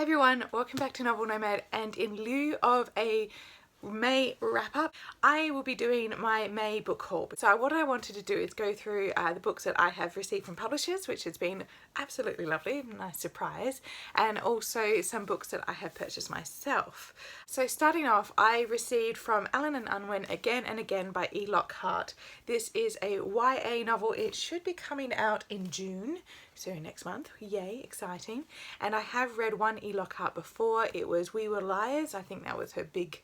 Hi everyone, welcome back to Novel Nomad, and in lieu of a May wrap up, I will be doing my May book haul. So what I wanted to do is go through the books that I have received from publishers, which has been absolutely lovely, nice surprise, and also some books that I have purchased myself. So starting off, I received from Allen and Unwin Again and Again by E. Lockhart. This is a YA novel. It should be coming out in June, so next month. Yay, exciting. And I have read one E. Lockhart before. It was We Were Liars. I think that was her big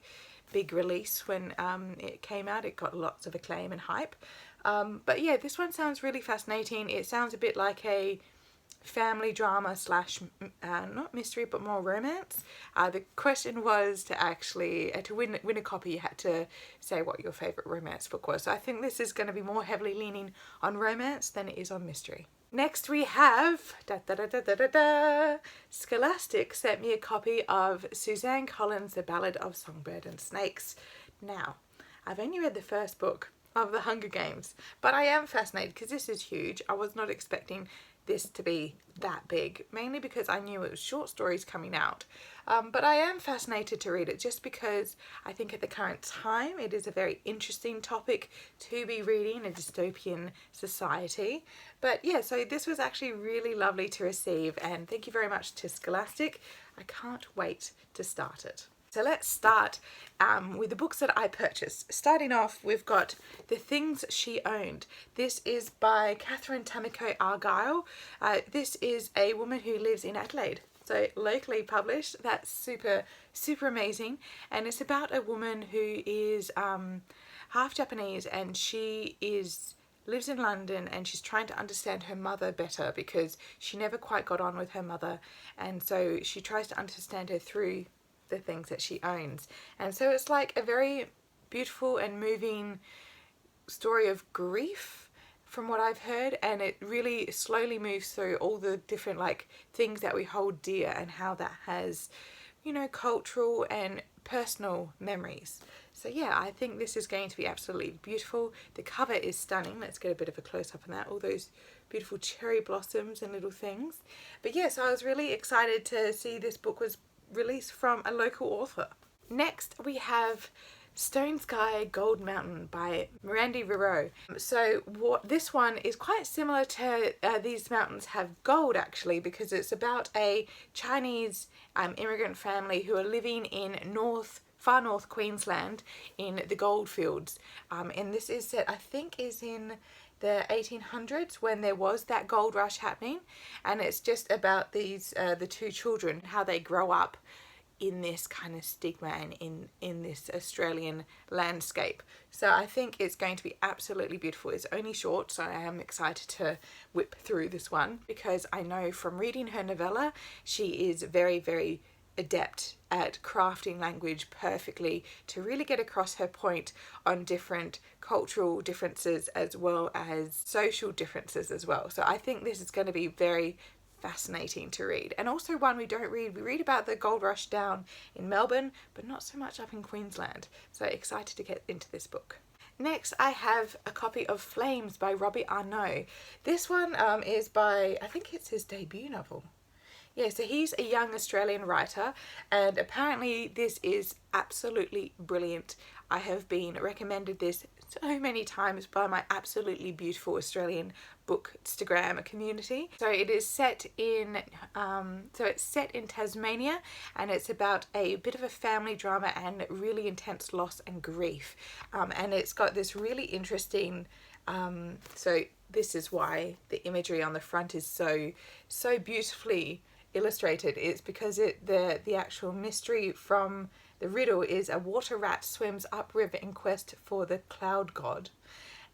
release when it came out. It got lots of acclaim and hype. But yeah, this one sounds really fascinating. It sounds a bit like a family drama slash not mystery but more romance. The question was to actually to win a copy, you had to say what your favorite romance book was. So I think this is going to be more heavily leaning on romance than it is on mystery. Next we have Scholastic sent me a copy of Suzanne Collins' The Ballad of Songbird and Snakes. Now, I've only read the first book of The Hunger Games, but I am fascinated because this is huge. I was not expecting this to be that big, mainly because I knew it was short stories coming out. But I am fascinated to read it just because I think at the current time it is a very interesting topic to be reading, a dystopian society. But yeah, so this was actually really lovely to receive, and thank you very much to Scholastic. I can't wait to start it. So let's start with the books that I purchased. Starting off, we've got The Things She Owned. This is by Catherine Tamiko Argyle. This is a woman who lives in Adelaide, so locally published. That's super amazing. And it's about a woman who is half Japanese, and she lives in London, and she's trying to understand her mother better because she never quite got on with her mother, and so she tries to understand her through the things that she owns. And so it's like a very beautiful and moving story of grief from what I've heard, and it really slowly moves through all the different like things that we hold dear and how that has, you know, cultural and personal memories. So yeah, I think this is going to be absolutely beautiful. The cover is stunning. Let's get a bit of a close-up on that, all those beautiful cherry blossoms and little things. But yeah, so I was really excited to see this book was released from a local author. Next we have Stone Sky Gold Mountain by Miranda Riro. So this one is quite similar to These Mountains Have Gold, actually, because it's about a Chinese immigrant family who are living in far north Queensland in the goldfields. And this is set, I think, is in the 1800s when there was that gold rush happening, and it's just about these the two children, how they grow up in this kind of stigma and in this Australian landscape. So I think it's going to be absolutely beautiful. It's only short, so I am excited to whip through this one because I know from reading her novella she is very adept at crafting language perfectly to really get across her point on different cultural differences as well as social differences as well. So I think this is going to be very fascinating to read, and also one we don't read. We read about the gold rush down in Melbourne, but not so much up in Queensland. So excited to get into this book. Next, I have a copy of Flames by Robbie Arnault. This one is by, I think it's his debut novel. Yeah, so he's a young Australian writer, and apparently this is absolutely brilliant. I have been recommended this so many times by my absolutely beautiful Australian bookstagram community. So it is set in Tasmania, and it's about a bit of a family drama and really intense loss and grief. And it's got this really interesting, so this is why the imagery on the front is so beautifully illustrated. It's because the actual mystery from the riddle is a water rat swims upriver in quest for the cloud god,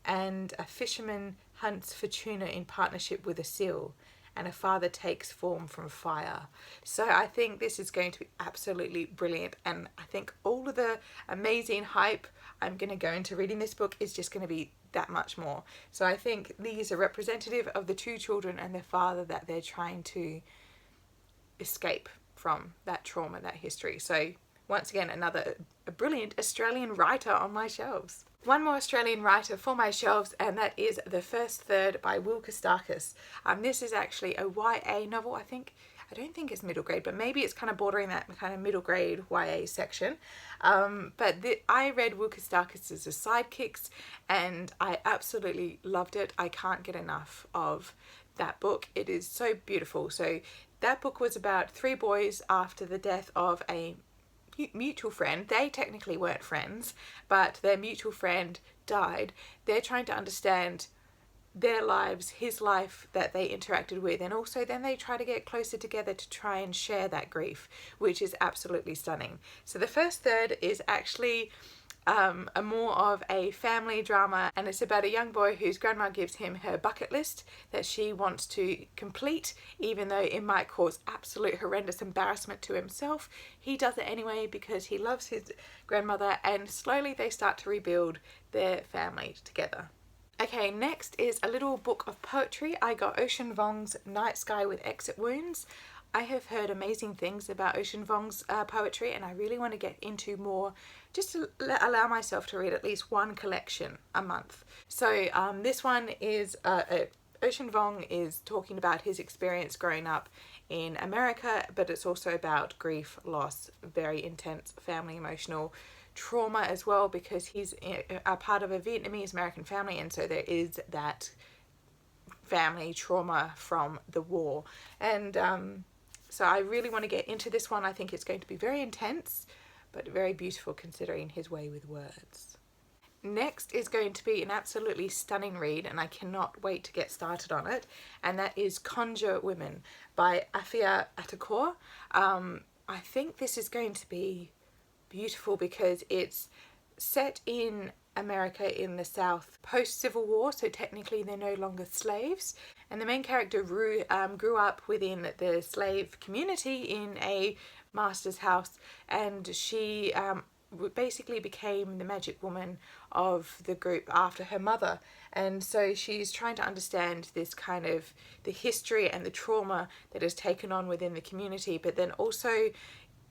and a fisherman hunts for tuna in partnership with a seal, and a father takes form from fire. So I think this is going to be absolutely brilliant, and I think all of the amazing hype I'm going to go into reading this book is just going to be that much more. So I think these are representative of the two children and their father, that they're trying to escape from that trauma, that history. So once again, another brilliant Australian writer on my shelves. One more Australian writer for my shelves, and that is The First Third by Will Kostakis. This is actually a YA novel. I think I don't think it's middle grade, but maybe it's kind of bordering that kind of middle grade YA section. I read Wookistakis as a sidekicks, and I absolutely loved it. I can't get enough of that book. It is so beautiful. So that book was about three boys after the death of a mutual friend. They technically weren't friends, but their mutual friend died. They're trying to understand their lives, his life that they interacted with, and also then they try to get closer together to try and share that grief, which is absolutely stunning. So the first third is actually a more of a family drama, and it's about a young boy whose grandma gives him her bucket list that she wants to complete, even though it might cause absolute horrendous embarrassment to himself. He does it anyway because he loves his grandmother, and slowly they start to rebuild their family together. Okay, next is a little book of poetry. I got Ocean Vuong's Night Sky with Exit Wounds. I have heard amazing things about Ocean Vuong's poetry, and I really want to get into more, just to allow myself to read at least one collection a month. So this one is, Ocean Vuong is talking about his experience growing up in America, but it's also about grief, loss, very intense family emotional trauma as well, because he's a part of a Vietnamese American family, and so there is that family trauma from the war. And so I really want to get into this one. I think it's going to be very intense, but very beautiful considering his way with words. Next is going to be an absolutely stunning read, and I cannot wait to get started on it, and that is Conger Women by Afia Atakor. I think this is going to be beautiful because it's set in America in the South post-Civil War, so technically they're no longer slaves, and the main character grew up within the slave community in a master's house, and she basically became the magic woman of the group after her mother. And so she's trying to understand this kind of the history and the trauma that is taken on within the community, but then also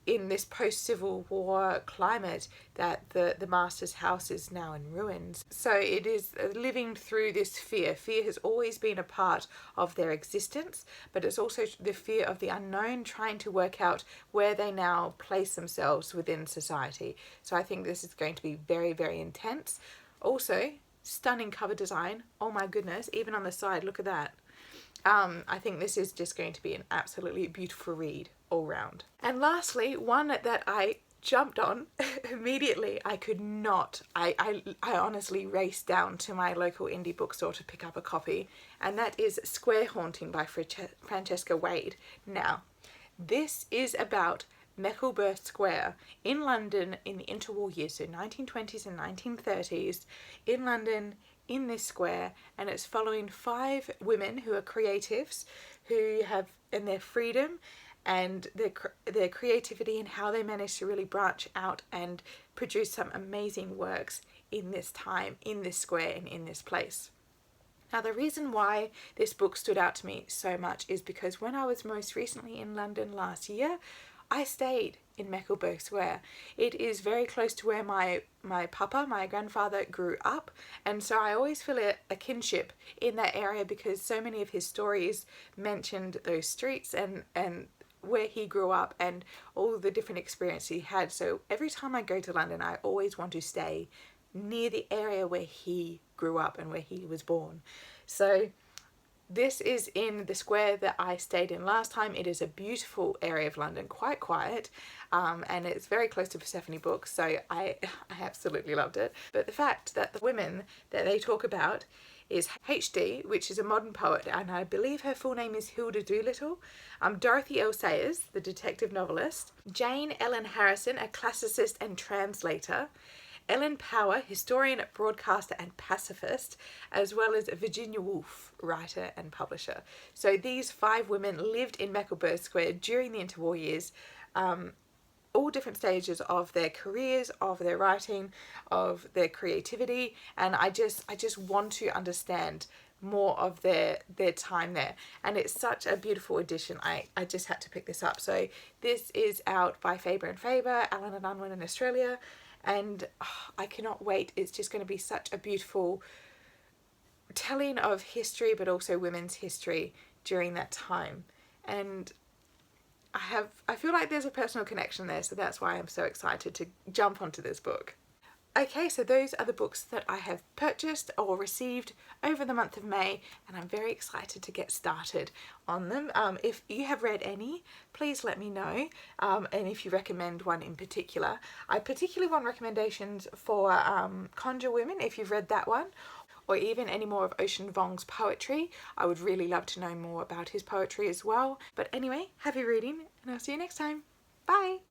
in this post-Civil War climate that the master's house is now in ruins. So it is living through this fear. Fear has always been a part of their existence, but it's also the fear of the unknown, trying to work out where they now place themselves within society. So I think this is going to be very, very intense. Also, stunning cover design. Oh my goodness, even on the side, look at that. I think this is just going to be an absolutely beautiful read all round. And lastly, one that I jumped on immediately. I could not. I honestly raced down to my local indie bookstore to pick up a copy, and that is Square Haunting by Francesca Wade. Now, this is about Meckleburgh Square in London in the interwar years, so 1920s and 1930s in London, in this square, and it's following 5 women who are creatives, who have in their freedom and their creativity and how they manage to really branch out and produce some amazing works in this time, in this square, and in this place. Now, the reason why this book stood out to me so much is because when I was most recently in London last year, I stayed in Meckleburgh Square. It is very close to where my grandfather, grew up, and so I always feel a kinship in that area because so many of his stories mentioned those streets and where he grew up and all the different experiences he had. So every time I go to London, I always want to stay near the area where he grew up and where he was born. So this is in the square that I stayed in last time. It is a beautiful area of London, quite quiet, and it's very close to Persephone Books, so I absolutely loved it. But the fact that the women that they talk about is H.D., which is a modern poet, and I believe her full name is Hilda Doolittle, Dorothy L. Sayers, the detective novelist, Jane Ellen Harrison, a classicist and translator, Ellen Power, historian, broadcaster and pacifist, as well as Virginia Woolf, writer and publisher. So these 5 women lived in Meckleburgh Square during the interwar years, all different stages of their careers, of their writing, of their creativity, and I just want to understand more of their time there, and it's such a beautiful edition. I just had to pick this up. So this is out by Faber and Faber, Allen and Unwin in Australia, and I cannot wait. It's just going to be such a beautiful telling of history, but also women's history during that time. And I feel like there's a personal connection there, so that's why I'm so excited to jump onto this book. Okay, so those are the books that I have purchased or received over the month of May, and I'm very excited to get started on them. If you have read any, please let me know, and if you recommend one in particular. I particularly want recommendations for Conger Women, if you've read that one, or even any more of Ocean Vuong's poetry. I would really love to know more about his poetry as well. But anyway, happy reading, and I'll see you next time. Bye!